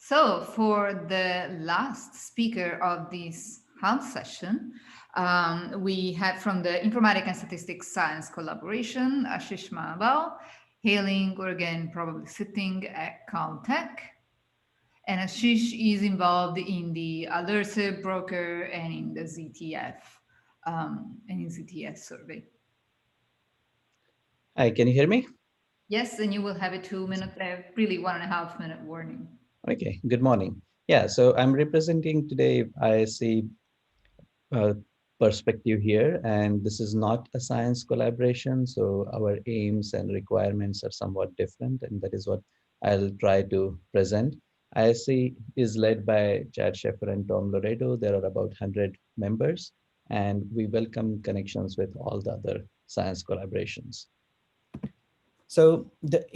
So, for the last speaker of this half session, we had from the Informatics and Statistics Science collaboration, Ashish Mahabal, hailing or again probably sitting at Caltech. And Ashish is involved in the Alerce broker and in the ZTF survey. Hi, can you hear me? Yes, and you will have a 2 minute, really 1.5 minute warning. Okay, good morning. Yeah, so I'm representing today ISC perspective here, and this is not a science collaboration, so our aims and requirements are somewhat different, and that is what I'll try to present. ISC is led by Chad Sheffer and Tom Loredo. There are about 100 members, and we welcome connections with all the other science collaborations. So the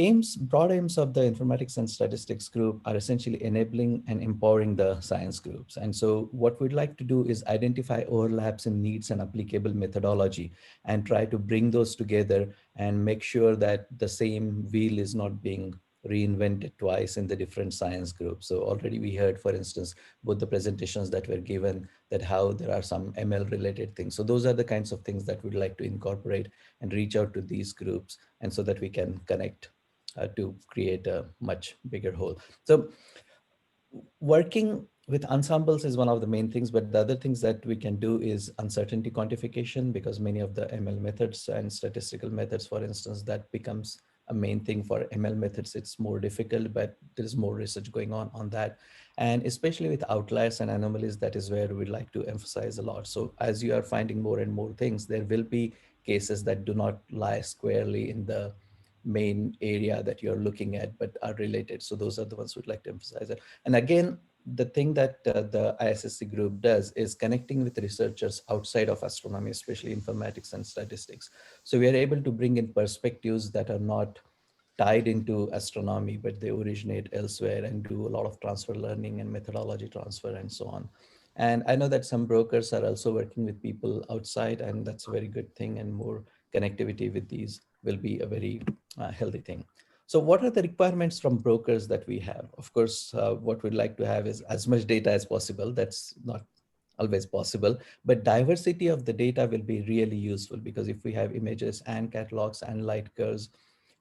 broad aims of the informatics and statistics group are essentially enabling and empowering the science groups. And so what we'd like to do is identify overlaps in needs and applicable methodology and try to bring those together and make sure that the same wheel is not being reinvented twice in the different science groups. So already we heard, for instance, both the presentations that were given that how there are some ML related things. So those are the kinds of things that we'd like to incorporate and reach out to these groups and so that we can connect to create a much bigger whole. So working with ensembles is one of the main things, but the other things that we can do is uncertainty quantification, because many of the ML methods and statistical methods, for instance, that becomes a main thing for ML methods. It's more difficult, but there is more research going on that. And especially with outliers and anomalies, that is where we'd like to emphasize a lot. So as you are finding more and more things, there will be cases that do not lie squarely in the main area that you're looking at, but are related. So those are the ones we'd like to emphasize. And again, the thing that the ISSC group does is connecting with researchers outside of astronomy, especially informatics and statistics. So we are able to bring in perspectives that are not tied into astronomy, but they originate elsewhere and do a lot of transfer learning and methodology transfer and so on. And I know that some brokers are also working with people outside, and that's a very good thing, and more connectivity with these will be a very healthy thing. So what are the requirements from brokers that we have? Of course, what we'd like to have is as much data as possible. That's not always possible, but diversity of the data will be really useful, because if we have images and catalogs and light curves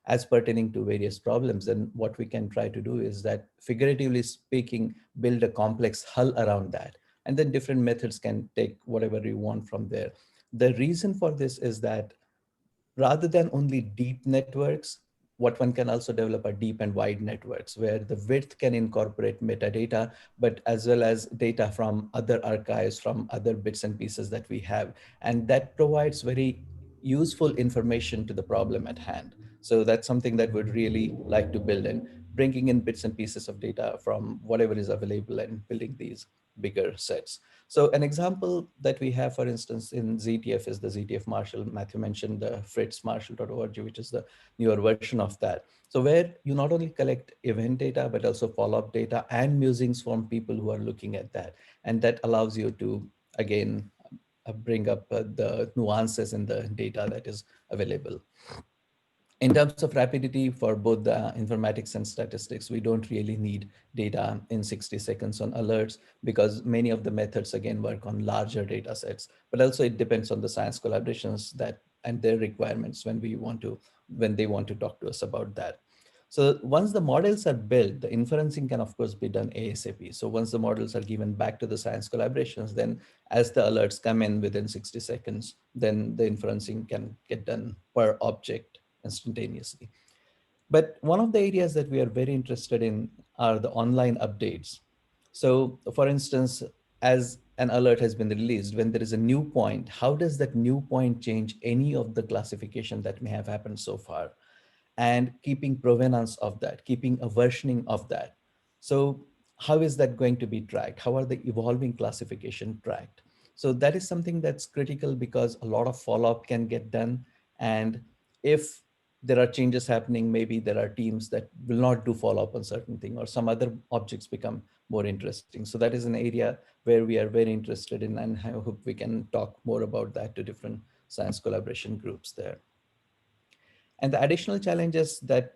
as pertaining to various problems, then what we can try to do is that, figuratively speaking, build a complex hull around that. And then different methods can take whatever you want from there. The reason for this is that rather than only deep networks, what one can also develop are deep and wide networks where the width can incorporate metadata, but as well as data from other archives, from other bits and pieces that we have. And that provides very useful information to the problem at hand. So that's something that we'd really like to build in, bringing in bits and pieces of data from whatever is available and building these bigger sets. So an example that we have, for instance, in ZTF is the ZTF Marshall. Matthew mentioned the fritzmarshall.org, which is the newer version of that. So where you not only collect event data, but also follow-up data and musings from people who are looking at that. And that allows you to, again, bring up the nuances in the data that is available. In terms of rapidity for both the informatics and statistics, we don't really need data in 60 seconds on alerts, because many of the methods again work on larger data sets, but also it depends on the science collaborations that and their requirements when they want to talk to us about that. So once the models are built, the inferencing can of course be done ASAP. So once the models are given back to the science collaborations, then as the alerts come in within 60 seconds, then the inferencing can get done per object instantaneously. But one of the areas that we are very interested in are the online updates. So for instance, as an alert has been released, when there is a new point, how does that new point change any of the classification that may have happened so far? And keeping provenance of that, keeping a versioning of that. So how is that going to be tracked? How are the evolving classification tracked? So that is something that's critical, because a lot of follow-up can get done. And if there are changes happening, maybe there are teams that will not do follow-up on certain thing, or some other objects become more interesting. So that is an area where we are very interested in, and I hope we can talk more about that to different science collaboration groups there. And the additional challenges that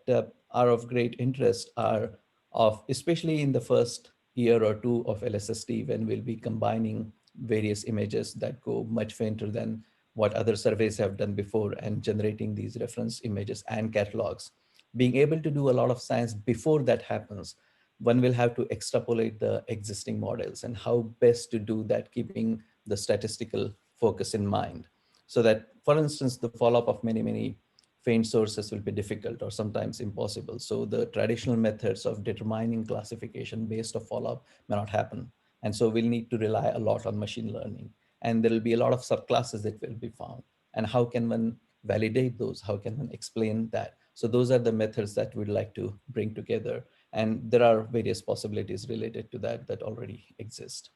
are of great interest are of, especially in the first year or two of LSST, when we'll be combining various images that go much fainter than what other surveys have done before, and generating these reference images and catalogs. Being able to do a lot of science before that happens, one will have to extrapolate the existing models and how best to do that, keeping the statistical focus in mind. So that, for instance, the follow-up of many, many faint sources will be difficult or sometimes impossible. So the traditional methods of determining classification based on follow-up may not happen. And so we'll need to rely a lot on machine learning. And there will be a lot of subclasses that will be found. And how can one validate those? How can one explain that? So those are the methods that we'd like to bring together. And there are various possibilities related to that that already exist.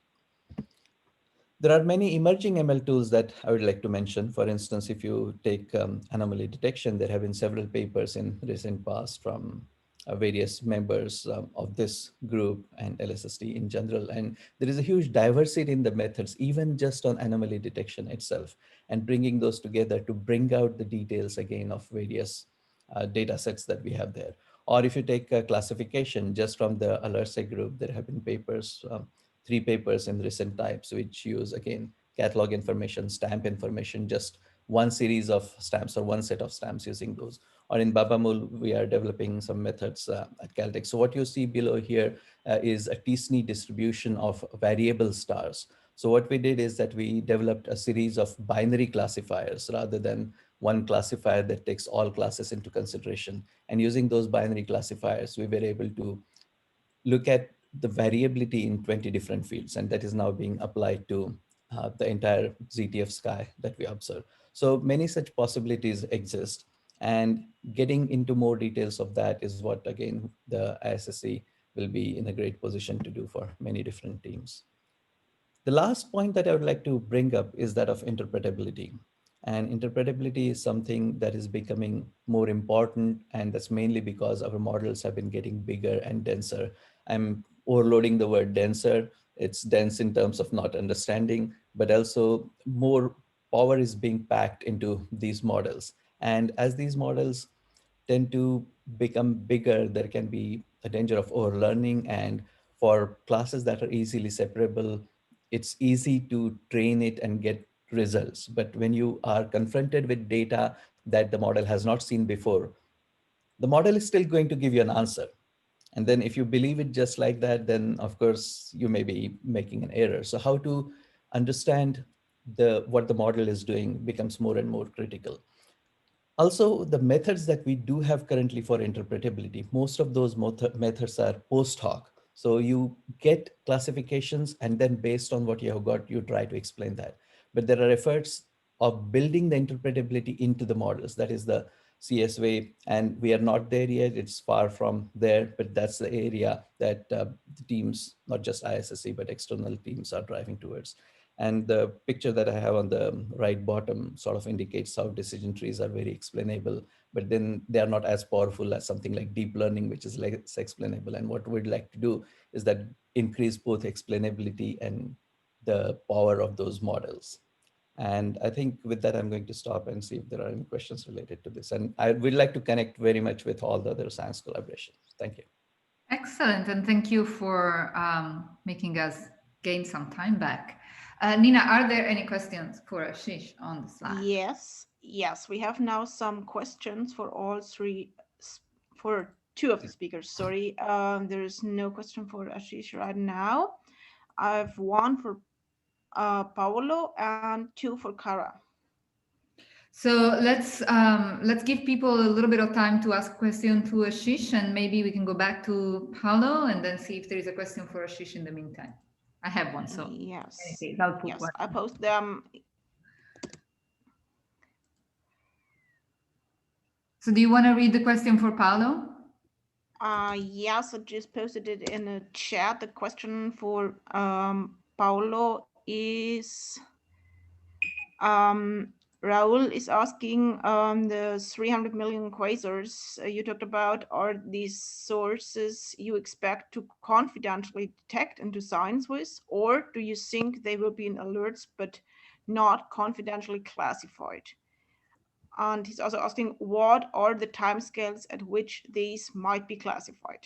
There are many emerging ML tools that I would like to mention. For instance, if you take anomaly detection, there have been several papers in recent past from various members of this group and LSST in general. And there is a huge diversity in the methods, even just on anomaly detection itself, and bringing those together to bring out the details again of various data sets that we have there. Or if you take classification, just from the Alerce group, there have been papers, 3 papers in recent types, which use, again, catalog information, stamp information, just one series of stamps or one set of stamps using those. Or in Babamul, we are developing some methods at Caltech. So what you see below here is a t-SNE distribution of variable stars. So what we did is that we developed a series of binary classifiers rather than one classifier that takes all classes into consideration. And using those binary classifiers, we were able to look at the variability in 20 different fields, and that is now being applied to the entire ZTF sky that we observe. So many such possibilities exist, and getting into more details of that is what, again, the ISSC will be in a great position to do for many different teams. The last point that I would like to bring up is that of interpretability. And interpretability is something that is becoming more important, and that's mainly because our models have been getting bigger and denser. I'm overloading the word denser. It's dense in terms of not understanding, but also more power is being packed into these models. And as these models tend to become bigger, there can be a danger of overlearning. And for classes that are easily separable, it's easy to train it and get results. But when you are confronted with data that the model has not seen before, the model is still going to give you an answer. And then if you believe it just like that, then of course you may be making an error. So how to understand what the model is doing becomes more and more critical. Also, the methods that we do have currently for interpretability, most of those methods are post hoc. So you get classifications, and then based on what you have got, you try to explain that. But there are efforts of building the interpretability into the models. That is the CS way, and we are not there yet. It's far from there, but that's the area that the teams, not just ISSC, but external teams are driving towards. And the picture that I have on the right bottom sort of indicates how decision trees are very explainable, but then they are not as powerful as something like deep learning, which is less explainable. And what we'd like to do is that increase both explainability and the power of those models. And I think with that, I'm going to stop and see if there are any questions related to this. And I would like to connect very much with all the other science collaborations. Thank you. Excellent, and thank you for making us gain some time back. Nina, are there any questions for Ashish on the slide? Yes, we have now some questions for all three, for two of the speakers. Sorry, there is no question for Ashish right now. I have one for Paolo and two for Kara. So let's give people a little bit of time to ask question to Ashish, and maybe we can go back to Paulo and then see if there is a question for Ashish in the meantime. I have one, so in any Yes, case, I'll put yes, one. I post them. So do you want to read the question for Paulo? Yes, I just posted it in a chat. The question for Paolo is um, Raul is asking the 300 million quasars you talked about, are these sources you expect to confidently detect and do science with, or do you think they will be in alerts but not confidentially classified? And he's also asking what are the timescales at which these might be classified?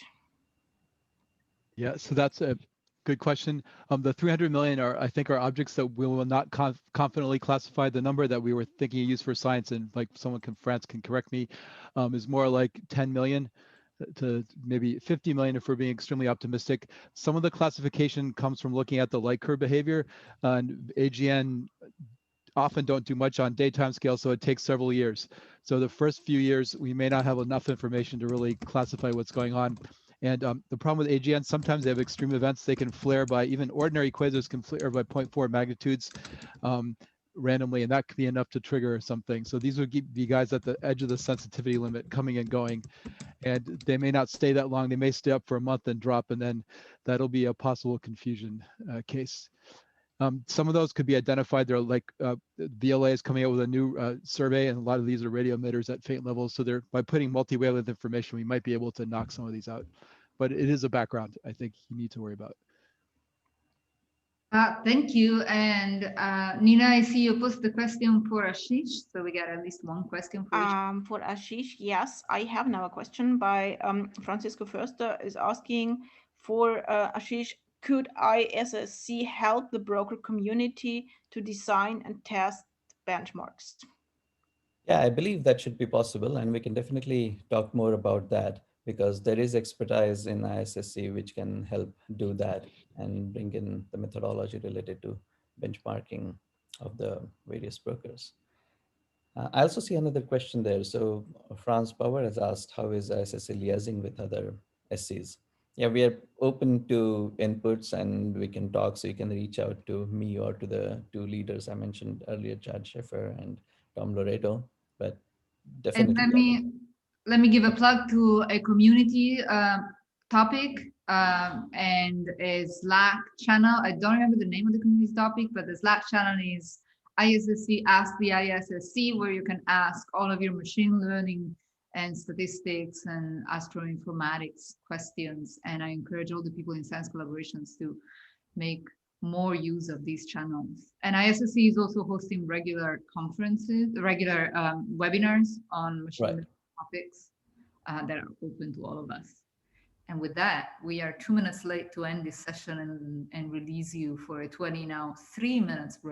Yeah, so that's a good question. The 300 million are, I think, are objects that we will not confidently classify. The number that we were thinking of use for science, and like someone can, France can correct me, is more like 10 million to maybe 50 million if we're being extremely optimistic. Some of the classification comes from looking at the light curve behavior, and AGN often don't do much on daytime scale, so it takes several years. So the first few years, we may not have enough information to really classify what's going on. And the problem with AGN, sometimes they have extreme events. They can flare by, even ordinary quasars can flare by 0.4 magnitudes randomly, and that could be enough to trigger something. So these would be guys at the edge of the sensitivity limit coming and going. And they may not stay that long. They may stay up for a month and drop, and then that'll be a possible confusion case. Some of those could be identified. They're like VLA is coming out with a new survey, and a lot of these are radio emitters at faint levels. So they're, by putting multi-wavelength information, we might be able to knock some of these out. But it is a background I think you need to worry about. Thank you. And Nina, I see you post the question for Ashish. So we got at least one question for each. For Ashish, yes, I have now a question by Francisco Förster is asking for Ashish, could ISSC help the broker community to design and test benchmarks? Yeah, I believe that should be possible, and we can definitely talk more about that because there is expertise in ISSC which can help do that and bring in the methodology related to benchmarking of the various brokers. I also see another question there. So Franz Bauer has asked, how is ISSC liaising with other SCs? Yeah, we are open to inputs and we can talk. So you can reach out to me or to the two leaders I mentioned earlier, Chad Schiffer and Tom Loreto, but And definitely. let me give a plug to a community topic and a Slack channel. I don't remember the name of the community topic, but the Slack channel is ISSC Ask the ISSC, where you can ask all of your machine learning and statistics and astroinformatics questions. And I encourage all the people in science collaborations to make more use of these channels. And ISSC is also hosting regular conferences, regular webinars on machine learning topics that are open to all of us. And with that, we are 2 minutes late to end this session and release you for a 3 minutes break.